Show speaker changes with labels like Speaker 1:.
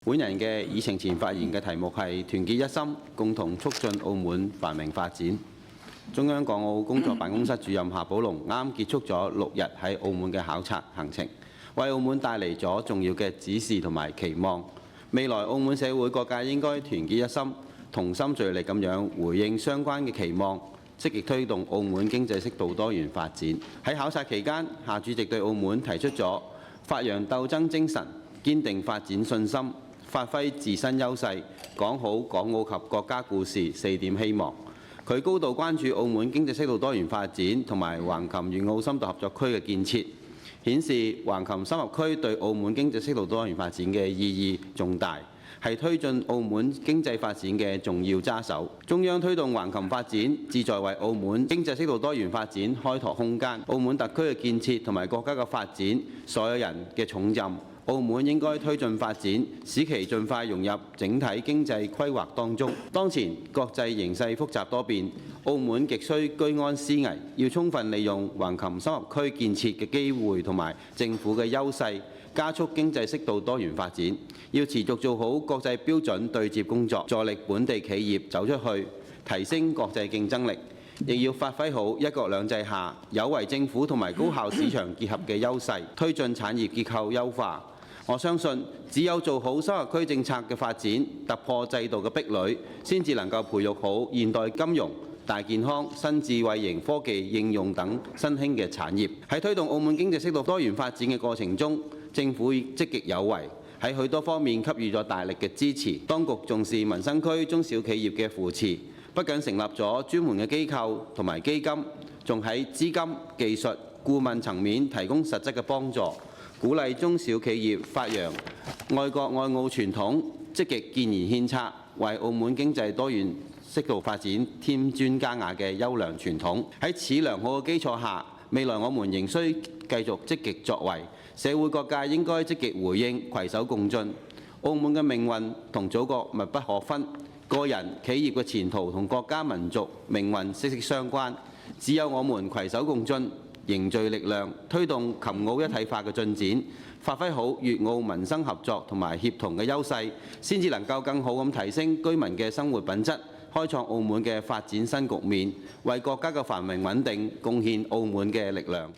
Speaker 1: 本人嘅議程前發言嘅題目係團結一心，共同促進澳門繁榮發展。中央港澳工作辦公室主任夏寶龍啱結束咗6日喺澳門嘅考察行程，為澳門帶嚟咗重要嘅指示同埋期望。未來澳門社會各界應該團結一心，同心聚力咁樣回應相關嘅期望，積極推動澳門經濟適度多元發展。喺考察期間，夏主席對澳門提出咗發揚鬥爭精神、堅定發展信心、發揮自身優勢、講好港澳及國家故事4點希望。佢高度關注澳門經濟適度多元發展同埋橫琴粵澳深度合作區嘅建設，顯示橫琴深合區對澳門經濟適度多元發展嘅意義重大，係推進澳門經濟發展嘅重要揸手。中央推動橫琴發展，旨在為澳門經濟適度多元發展開拓空間。澳門特區嘅建設同埋國家嘅發展，所有人嘅重任。澳門應該推進發展，使其盡快融入整體經濟規劃當中。當前國際形勢複雜多變，澳門極需居安思危，要充分利用橫琴深合區建設嘅機會同埋政府嘅優勢，加速經濟適度多元發展。要持續做好國際標準對接工作，助力本地企業走出去，提升國際競爭力。亦要發揮好一國兩制下有為政府同埋高效市場結合嘅優勢，推進產業結構優化。我相信只有做好深合區政策嘅發展，突破制度嘅壁壘，先至能夠培育好現代金融、大健康、新智慧型科技應用等新興嘅產業。喺推動澳門經濟適度多元發展嘅過程中，政府積極有為，喺許多方面給予咗大力嘅支持。當局重視民生區中小企業嘅扶持，不僅成立咗專門嘅機構同埋基金，仲喺資金、技術、顧問層面提供實質嘅幫助。鼓勵中小企業發揚愛國愛澳傳統，積極建言獻策，為澳門經濟多元適度發展添磚加瓦嘅優良傳統。喺此良好嘅基礎下，未來我們仍需繼續積極作為，社會各界應該積極回應，攜手共進。澳門嘅命運同祖國密不可分，個人企業嘅前途同國家民族命運息息相關。只有我們攜手共進，凝聚力量，推動琴澳一體化嘅進展，發揮好粵澳民生合作同埋協同嘅優勢，先至能夠更好咁提升居民嘅生活品質，開創澳門嘅發展新局面，為國家嘅繁榮穩定貢獻澳門嘅力量。